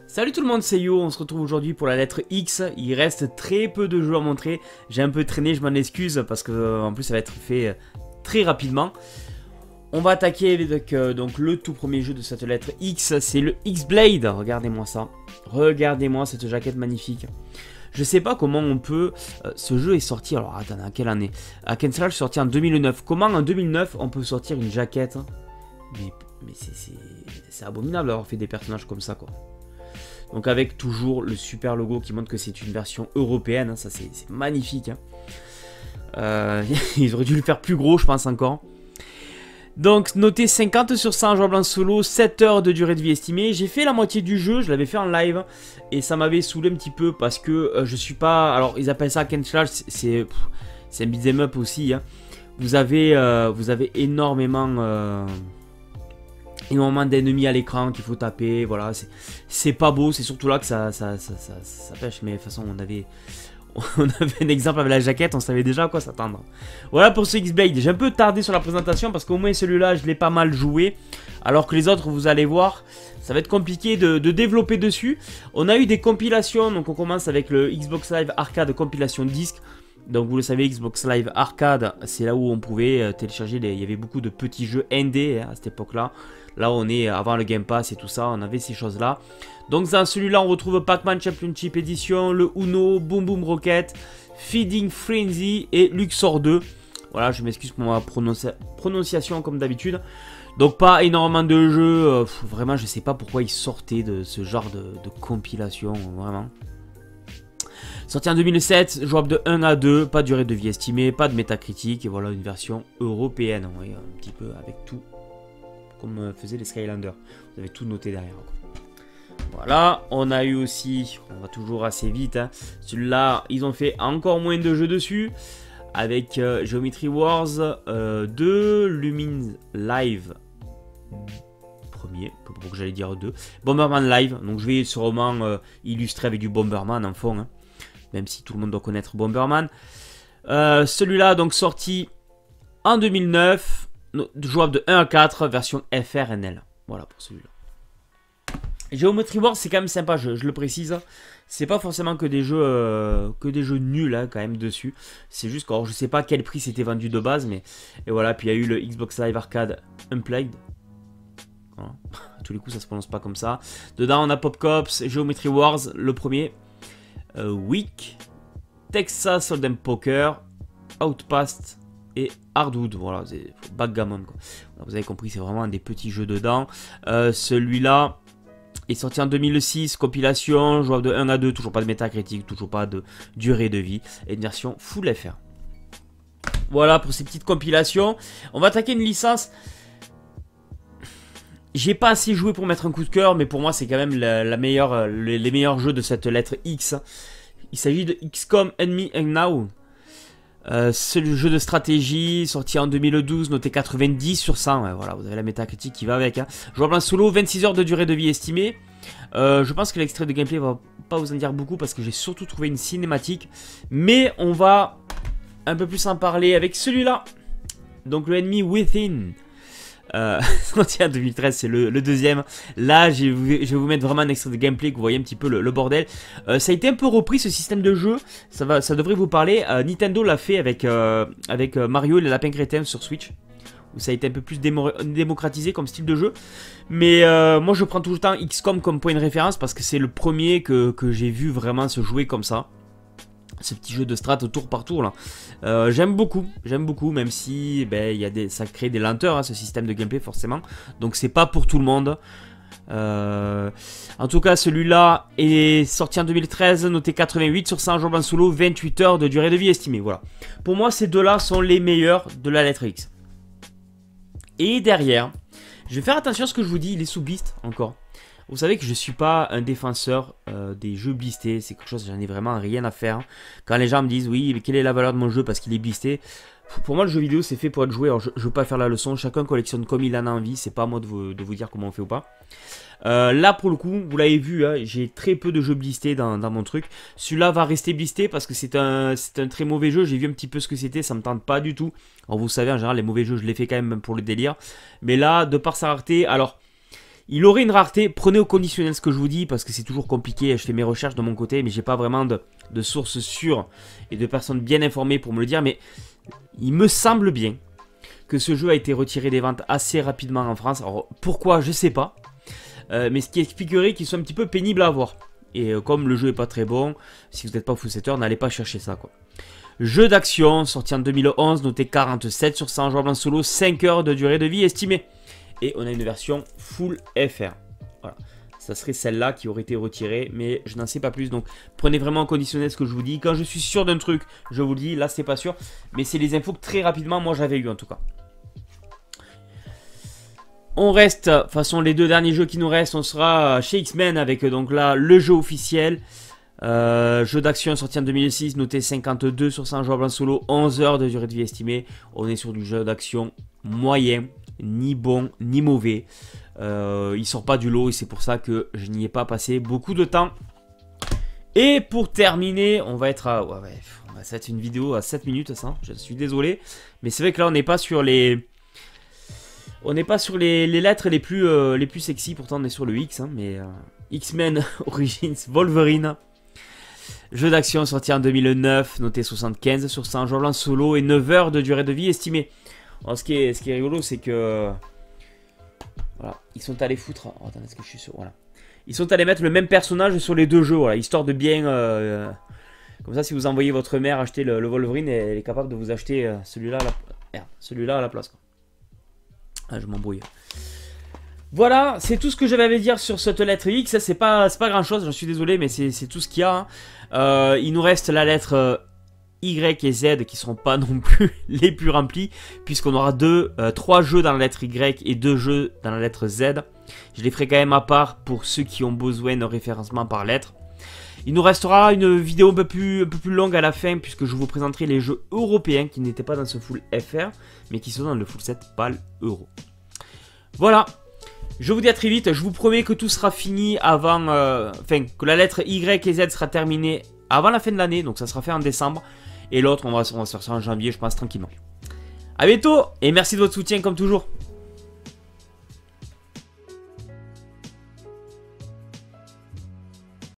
Salut tout le monde, c'est Yo, on se retrouve aujourd'hui pour la lettre X. Il reste très peu de jeux à montrer. J'ai un peu traîné, je m'en excuse parce que en plus ça va être fait très rapidement. On va attaquer donc le tout premier jeu de cette lettre X, c'est le X-Blade. Regardez-moi ça. Regardez-moi cette jaquette magnifique. Je sais pas comment on peut... ce jeu est sorti, alors attends, à quelle année? Hack & Slash sorti en 2009. Comment en 2009 on peut sortir une jaquette? Mais c'est abominable d'avoir fait des personnages comme ça, quoi. Donc avec toujours le super logo qui montre que c'est une version européenne, hein, ça c'est magnifique. Hein. Ils auraient dû le faire plus gros, je pense encore. Donc noté 50 sur 100 jouable en solo, 7 heures de durée de vie estimée. J'ai fait la moitié du jeu, je l'avais fait en live et ça m'avait saoulé un petit peu parce que je suis pas... Alors ils appellent ça Hack & Slash, c'est un beat'em up aussi. Hein. Vous avez énormément d'ennemis à l'écran qu'il faut taper, voilà, c'est pas beau, c'est surtout là que ça pêche, mais de toute façon on avait un exemple avec la jaquette, on savait déjà à quoi s'attendre. Voilà pour ce X-Blade, j'ai un peu tardé sur la présentation parce qu'au moins celui-là je l'ai pas mal joué, alors que les autres vous allez voir, ça va être compliqué de développer dessus. On a eu des compilations, donc on commence avec le Xbox Live Arcade compilation disque. Donc vous le savez, Xbox Live Arcade, c'est là où on pouvait télécharger, il y avait beaucoup de petits jeux indés hein, à cette époque-là. Là on est avant le Game Pass et tout ça, on avait ces choses-là. Donc dans celui-là on retrouve Pac-Man Championship Edition, le Uno, Boom Boom Rocket, Feeding Frenzy et Luxor 2. Voilà, je m'excuse pour ma prononciation comme d'habitude. Donc pas énormément de jeux, vraiment je sais pas pourquoi ils sortaient de ce genre de compilation, vraiment. Sorti en 2007, jouable de 1 à 2, pas de durée de vie estimée, pas de métacritique, et voilà une version européenne, vous voyez, un petit peu avec tout, comme faisaient les Skylanders. Vous avez tout noté derrière. Voilà, on a eu aussi, on va toujours assez vite, hein, celui-là, ils ont fait encore moins de jeux dessus, avec Geometry Wars 2, Lumin Live premier, pour que j'allais dire 2, Bomberman Live, donc je vais sûrement illustrer avec du Bomberman en fond, hein. Même si tout le monde doit connaître Bomberman. Celui-là, donc sorti en 2009, jouable de 1 à 4, version FRNL. Voilà pour celui-là. Geometry Wars, c'est quand même sympa, je le précise. C'est pas forcément que des jeux nuls hein, quand même dessus. C'est juste que je sais pas à quel prix c'était vendu de base, mais et voilà. Puis il y a eu le Xbox Live Arcade Unplugged. Voilà. À tous les coups, ça se prononce pas comme ça. Dedans, on a Pop Cops, Geometry Wars, le premier. Week, Texas Hold'em Poker, Outpost et Hardwood. Voilà, c'est backgammon quoi. Vous avez compris, c'est vraiment des petits jeux dedans. Celui-là est sorti en 2006, compilation, jouable de 1 à 2, toujours pas de métacritique, toujours pas de durée de vie, et une version full FR. Voilà pour ces petites compilations. On va attaquer une licence. J'ai pas assez joué pour mettre un coup de cœur, mais pour moi c'est quand même les meilleurs jeux de cette lettre X. Il s'agit de XCOM Enemy Unknown. C'est le jeu de stratégie sorti en 2012, noté 90 sur 100. Ouais, voilà, vous avez la métacritique qui va avec. Hein. Jouable en solo, 26 heures de durée de vie estimée. Je pense que l'extrait de gameplay va pas vous en dire beaucoup parce que j'ai surtout trouvé une cinématique. Mais on va un peu plus en parler avec celui-là. Donc le Enemy Within. Sorti en 2013, c'est le deuxième. Là, je vais vous mettre vraiment un extrait de gameplay que vous voyez un petit peu le bordel. Ça a été un peu repris ce système de jeu. Ça devrait vous parler. Nintendo l'a fait avec Mario et les lapins crétins sur Switch. Où ça a été un peu plus démocratisé comme style de jeu. Mais moi, je prends tout le temps XCOM comme point de référence parce que c'est le premier que j'ai vu vraiment se jouer comme ça. Ce petit jeu de strat tour par tour là, j'aime beaucoup, même si ça crée des lenteurs hein, ce système de gameplay forcément, donc c'est pas pour tout le monde. En tout cas celui-là est sorti en 2013, noté 88 sur 100, jouable en solo, 28 heures de durée de vie estimée. Voilà, pour moi ces deux-là sont les meilleurs de la lettre X. Et derrière, je vais faire attention à ce que je vous dis, il est sous blist encore. Vous savez que je ne suis pas un défenseur des jeux blistés, c'est quelque chose, j'en ai vraiment rien à faire. Quand les gens me disent, oui, mais quelle est la valeur de mon jeu parce qu'il est blisté. Pour moi, le jeu vidéo, c'est fait pour être joué. Alors, je ne veux pas faire la leçon, chacun collectionne comme il en a envie, c'est pas à moi de vous dire comment on fait ou pas. Là, pour le coup, vous l'avez vu, hein, j'ai très peu de jeux blistés dans mon truc. Celui-là va rester blisté parce que c'est un très mauvais jeu. J'ai vu un petit peu ce que c'était, ça me tente pas du tout. Alors, vous savez, en général, les mauvais jeux, je les fais quand même pour le délire. Mais là, de par sa rareté, alors... Il aurait une rareté, prenez au conditionnel ce que je vous dis, parce que c'est toujours compliqué, je fais mes recherches de mon côté, mais j'ai pas vraiment de sources sûres et de personnes bien informées pour me le dire, mais il me semble bien que ce jeu a été retiré des ventes assez rapidement en France. Alors pourquoi, je sais pas, mais ce qui expliquerait qu'il soit un petit peu pénible à avoir. Et comme le jeu est pas très bon, si vous n'êtes pas full setter, n'allez pas chercher ça quoi. Jeu d'action, sorti en 2011, noté 47 sur 100, jouable en solo, 5 heures de durée de vie estimée. Et on a une version full FR. Voilà, ça serait celle-là qui aurait été retirée, mais je n'en sais pas plus. Donc prenez vraiment en conditionnel ce que je vous dis. Quand je suis sûr d'un truc, je vous le dis, là c'est pas sûr. Mais c'est les infos que très rapidement, moi j'avais eu en tout cas. On reste, de toute façon les deux derniers jeux qui nous restent, on sera chez X-Men avec donc là le jeu officiel. Jeu d'action sorti en 2006, noté 52 sur 100, jouable en solo, 11 heures de durée de vie estimée. On est sur du jeu d'action moyen, ni bon ni mauvais. Il sort pas du lot et c'est pour ça que je n'y ai pas passé beaucoup de temps. Et pour terminer, on va être à... Ouais, on va faire une vidéo à 7 minutes ça, je suis désolé. Mais c'est vrai que là on n'est pas sur les... On n'est pas sur les lettres les plus sexy, pourtant on est sur le X, hein, mais X-Men Origins Wolverine. Jeu d'action sorti en 2009, noté 75 sur 100, jouable en solo et 9 heures de durée de vie estimée. Alors, ce qui est rigolo, c'est que... Voilà, ils sont allés foutre... Oh, attendez, est-ce que je suis sûr? Voilà. Ils sont allés mettre le même personnage sur les deux jeux, voilà, histoire de bien... Comme ça, si vous envoyez votre mère acheter le Wolverine, elle est capable de vous acheter celui-là à la place, quoi. Ah, je m'embrouille. Voilà, c'est tout ce que j'avais à dire sur cette lettre X. C'est pas grand chose, j'en suis désolé, mais c'est tout ce qu'il y a. Hein. Il nous reste la lettre Y et Z qui seront pas non plus les plus remplis, puisqu'on aura 3 jeux dans la lettre Y et 2 jeux dans la lettre Z. Je les ferai quand même à part pour ceux qui ont besoin de référencement par lettre. Il nous restera une vidéo un peu plus longue à la fin, puisque je vous présenterai les jeux européens qui n'étaient pas dans ce full FR, mais qui sont dans le full set PAL Euro. Voilà, je vous dis à très vite, je vous promets que tout sera fini avant... Enfin, que la lettre Y et Z sera terminée avant la fin de l'année, donc ça sera fait en décembre. Et l'autre, on va se faire ça en janvier, je pense, tranquillement. A bientôt, et merci de votre soutien comme toujours.